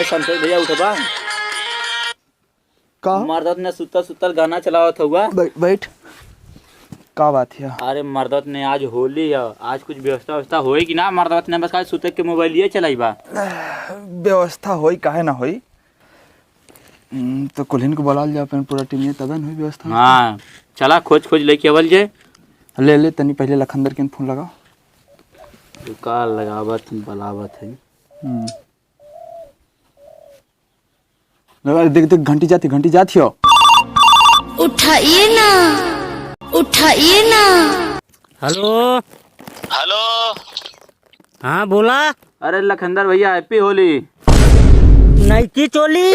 ने संतोष भैया उठबा का मर्दत ने सुतल सुतल गाना चलावत हुआ। बैठ का बात है? अरे मर्दत ने आज होली है, आज कुछ व्यवस्था होई कि ना? मर्दत ने बस सुते के मोबाइल लिए चलाइबा। व्यवस्था होई काहे ना होई? तो कुल्हिन को बुला लिया अपन पूरा टीम, तब न होई व्यवस्था। हाँ चला खोज लेके अवल जे। ले तनी पहले लखंदर के फोन लगाओ। का लगावत बलावत है। लगा देख घंटी जाती हो। उठाइए ना। हेलो हाँ बोला। अरे लखंदर भैया हैप्पी होली। नाइकी चोली।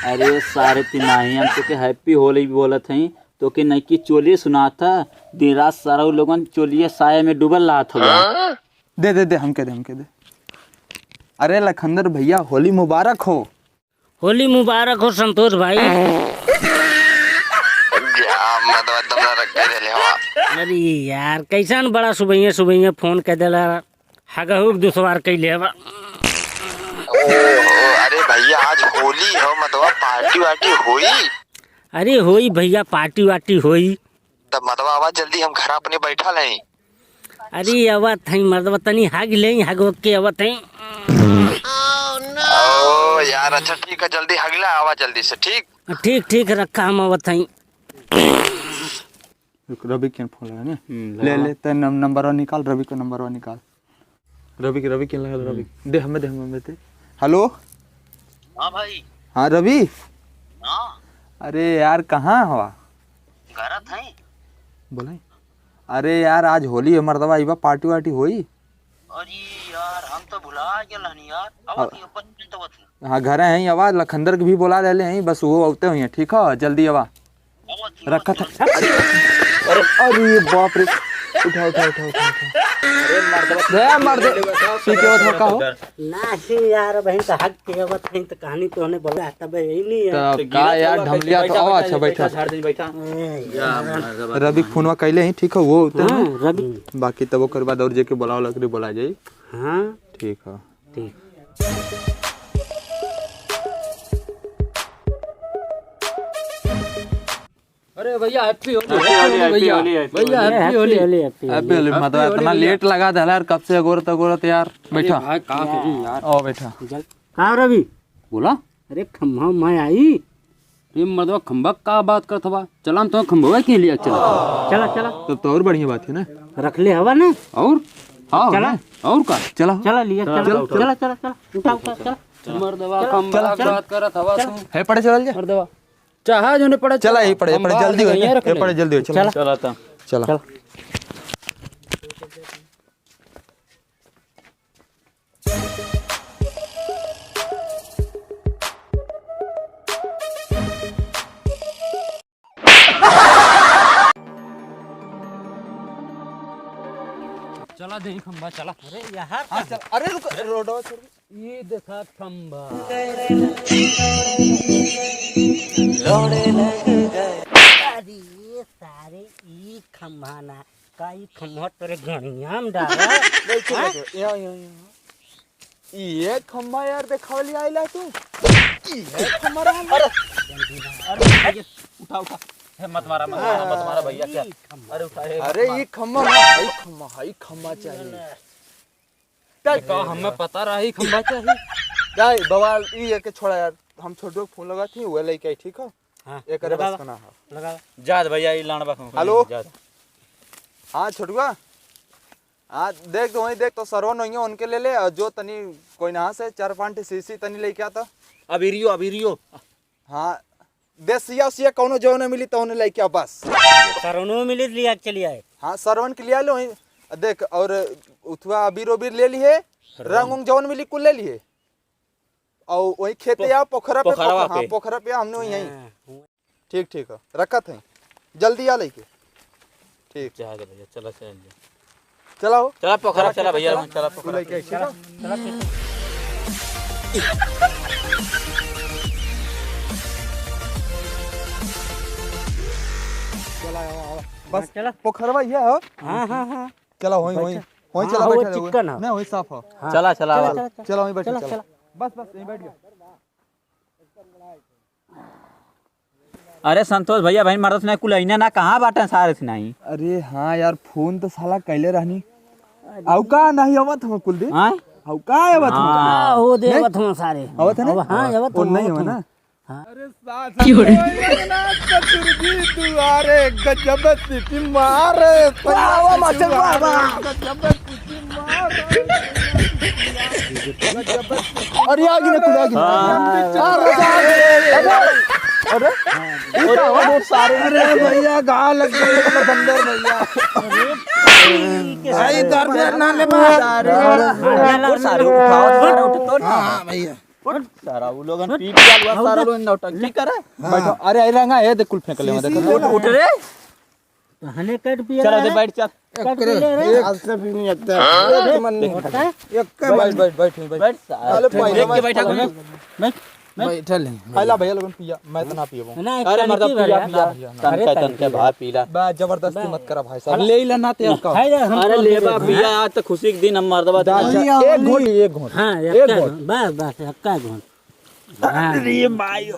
अरे सारे तिनाही हम तो के हैप्पी होली भी बोलत हई, तो के नाइकी चोली सुना था। दिन रात सारा लोगन चोलिए साये में डूबल रहा था। दे हमके दे। अरे लखंदर भैया होली मुबारक हो। होली मुबारक हो संतोष भाई। अरे यार कैसा न बड़ा सुबह फोन कर देला। हगहुक दुसवार कैले बा। अरे भैया आज होली हो, मतलब पार्टी वार्टी होई? अरे होई भैया, पार्टी वार्टी होई। तब मतलब आवाज जल्दी हम घर अपने बैठा नहीं। अरे आवत हई मर्दवा तनी हग ले हग के आवत हई। ओ यार अच्छा ठीक है, जल्दी हगला आवाज जल्दी से। ठीक रखा हम आवत हई। रवि के फोन लगा ने। ले ते नंबर निकाल, रवि का नंबर निकाल। रवि के लगा। रवि दे हमें दे। हेलो हाँ भाई। हाँ रवि। हाँ अरे यार कहाँ हवा? घर था बोला। अरे यार आज होली है मर्दवा, इबा पार्टी वार्टी होई? अरे यार हम तो भुला गेल यार। हाँ घर हैं आवाज लखंदर के भी बोला ले हैं, बस वो आते हुए हैं। ठीक है जल्दी आवा रखा था। अरे बाप रे, उठा। अरे मर्द ठीक है का हो नहीं यार बहन का हक के आवत हई तो कहानी तो ने बोला तब यही नहीं है। तब का यार ढमलिया तो आओ। अच्छा बैठा। रवि फोनवा कैले हैं, ठीक है वो होते हैं रवि। बाकी तब ओकर बाद और जेके बुलाओ लकड़ी बोला जाई। हाँ ठीक है ठीक। अरे भैया हैप्पी होली। मतलब इतना लेट लगा था यार, कब से गोरत यार। बैठा आओ बैठा। का रवि बोला। अरे खम्भा मैं आई। ये मर्दवा खंबा का बात करत हवा? चला हम तो खंबवा के लिए चला। तब तो और बढ़िया बात है ना। रख ले हवा ना। और हाँ चला और का चला लिया। चला उठा। मर्दवा खंबा बात करत हवा तू। है पड़े चल जा मर्दवा चाहा जो ने पड़ा चला यही पड़े जल्दी हो। ये पड़े जल्दी हो। चला चला दे खंबा चला। अरे यार हाँ चल। अरे रुक रोडवा छोड़। ये देखा खंबा। अरे सारे ई खम्भा ना का ई खम्भा तोरे गणिया में डाला। ये खम्बा यार देखावली आइला तू। ये खम्बा अरे उठा मत मारा भैया क्या। अरे उठा। अरे ये खम्बा हाई खम्बा चाहिए। का हमें पता रहा ही खंबा चाहिए। जाए बवाल ये के छोड़ा यार, हम छोटो फोन लगा थी वो लेके ठीक है। हाँ एक अरे बस करना है लगा जाद भैया ये लाणबा। हेलो हाँ छोटुआ। हाँ देख तो वही देख तो सरवन नहीं है उनके ले ले। जो तनी कोई नहा से 4-5 सीसी तनी लेके आता। अभी रियो। हाँ देसिया कौनो जो न मिली तो उन्हें लेके आ बस। सरवनो मिले लिया चली आए। हाँ सरवन के लिया लो देख। और उथवा अबीर ले लिए, रंग उंग जौन मिली कुल ले लिए। और वही खेते या पोखरा पे। हाँ पोखरा पे हमने वही यहीं। ठीक है रखा था जल्दी आ लेके। ठीक भैया चला चला पोखरा चला भैया चला पोखरा लेके चला। बस चला पोखरवा ये है। हाँ चला वही वहीं चला हाँ, वो बैठा चिकन है। नहीं वहीं साफ हो। चला चला चला, आवा। चला, चलो वहीं बैठो चला, चलो चला। बस बस यहीं बैठ गया। अरे संतोष भैया भाई मरत नहीं कुल ना कहाँ बाटे सारे से नहीं अरे हाँ यार फोन तो साला कैले रहनी आउ का नहीं आवत हम कुलदीप हाँ आउ का आवत हम हाँ, हो देवत हम सारे आवत है ना हाँ आवत वो हम, नहीं आवत हो हम। ना अरे चतुर्जी दुआरे गजब सिटी मारे आवा मास्टर बाबा गजब सिटी मारे अरे आगे ना कुड़ा अरे वो सारे अरे भैया गा लग गए बंदर भैया भाई दर्द ना ले और सारे उठाओ सारे उठ तो हां भैया सारा वो लोगन पी पी आलवा सारा लोग नौटंकी करे बैठो अरे आई रंगा है देख कुल फेंक ले देखो उठ रे हने कट पिया चल दे बैठ चल आज से भी नहीं आता एक मन नहीं एक बैठ बैठ बैठ बैठ साले देख के बैठा कर बैठ बैठा ले आइला भैया लोगन पिया मैं तो ना पियो अरे मर्द पिया पिया तन के भाई पीला बा जबरदस्ती मत करा भाई साहब ले ला ना ते का अरे लेबा पिया आज तो खुशी के दिन हम मर्दबा एक घोट एक घोट हाँ एक बस बस हक्का घोट अरे मायो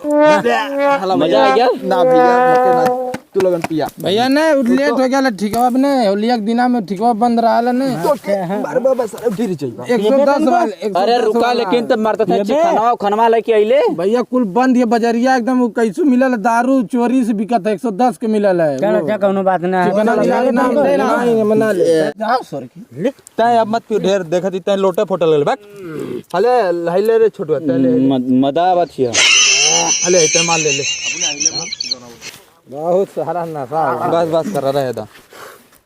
मजा आ गया ना भैया मके ना तू लोगन पिया भैया ने लेट हो गया ठिकवा अपने होलिया के दिना में ठिकवा बंद रहा ने बार बार बस गिर जाइबा 110 वाले अरे रुका लेकिन तो मरता था खाना खनवा लेके आइले भैया कुल बंद ये बजरिया एकदम वो कैसू मिलल दारू चोरी से बिकत है 110 के मिलल है चल अच्छा कोनो बात ना मना ले जाओ सर की तय अब मत पियो ढेर देखत तय लोटे फोटो ले बक हले हले रे छोटवा तय मदा बथिया हले तय माल ले ले बहुत सारा नशा बस बस कर रहा है दा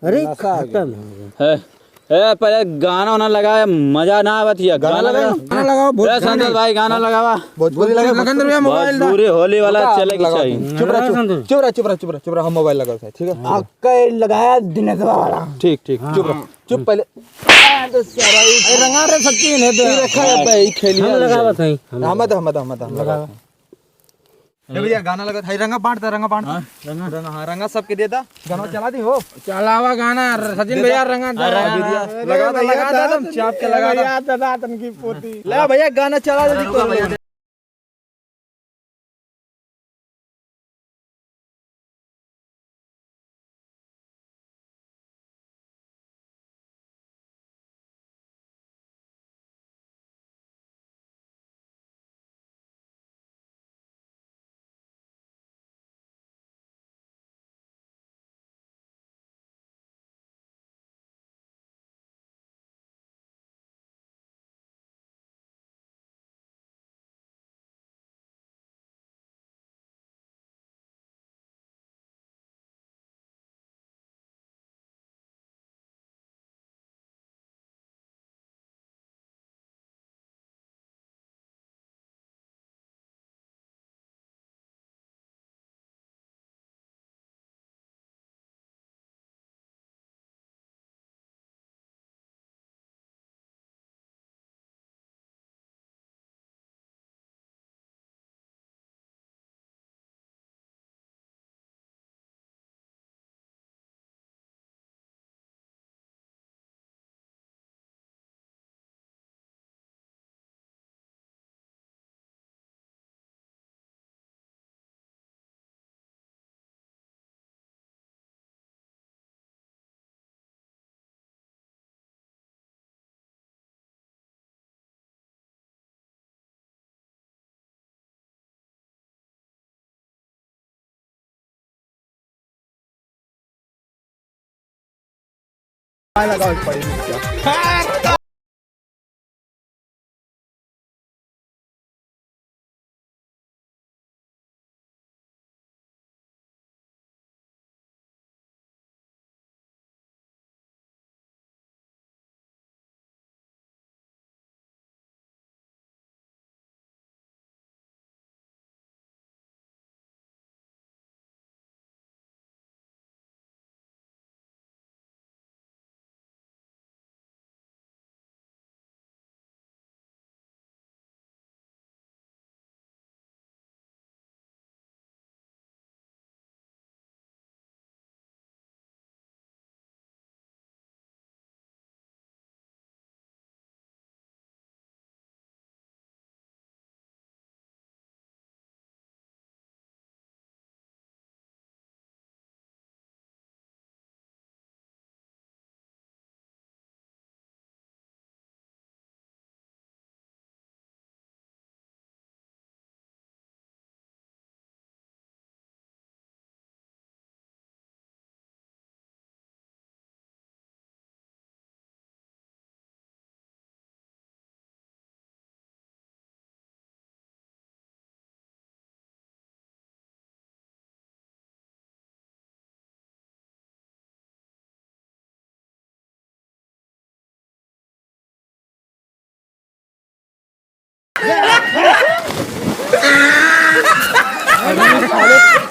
अरे खत्म है ए पहले गाना वाना लगाया मजा ना आवतिया गाना लगाओ लगाओ ए संतोष भाई गाना लगावा भोजपुरी लगा लगन भैया मोबाइल पूरी होली वाला चले की चाहिए चुप रह चुप रह चुप रह चुप रह चुप रह हम मोबाइल लगा ठीक है आपका लगाया दिनेश वाला ठीक ठीक चुप रह चुप पहले रंगा रे सच्ची ने दे रखा है भाई खेलिए हम लगावत हई हम लगा ए भैया गाना लगा थाई रंगा बांट रंगा हां रंगा सबके दे दा गाना चला दी हो चलावा गाना सचिन भैया रंगा लगा दे चाप के लगा दादा तन की पोती ले भैया गाना चला दे लगा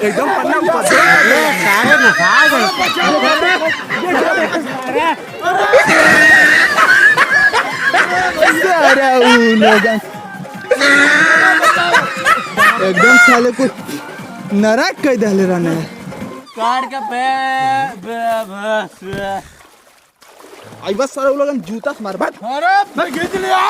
एकदम पन्ना ऊपर सारे नहा अरे लोगन एकदम साले को नरक कह दहले रहने कार का आई बस सारे लोगन जूता से मार भाग अरे मैं खींच लिया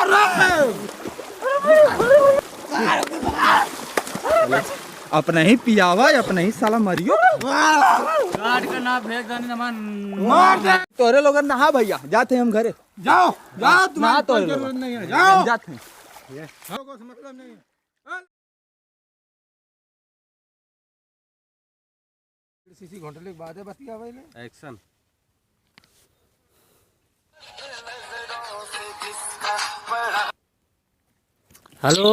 अपना ही पियावा अपना ही साला मरियो कार का ना भेज देने मार दे तोरे लोगन नहा भैया जाते हैं हम घरे जाओ जाओ नहा तुम्हारी तो कोई जरूरत नहीं है जाओ जाते हैं को मतलब नहीं है सीसी घंटे के बाद है बतिया भाई ने एक्शन हेलो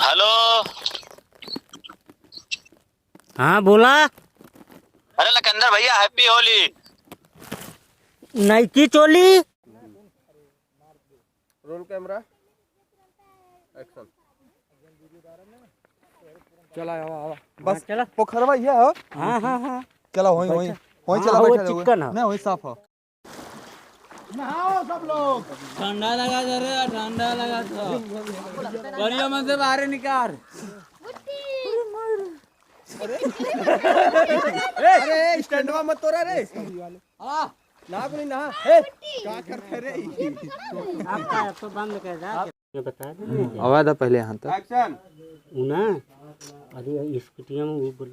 हेलो। हाँ बोला। अरे लखनदर भैया हैप्पी होली। नाइकी चोली रोल कैमरा एक्शन चला आवा बस चला। पोखरवा ये हो हाँ हाँ हाँ चला होई होई होई हाँ, चला वो बैठा चिकन है। नहीं होई साफ हो नहाओ सब लोग ठंडा लगा दे रे ठंडा लगा तो बढ़िया मन से बाहर निकाल अरे स्टैंडवा मत तोड़ा रे हां ना को नहीं नहा ए क्या करते रे आपका तो बंद कर दा ये बता दे आवाज पहले यहां तक ना अरे स्कूटिया में वो बोल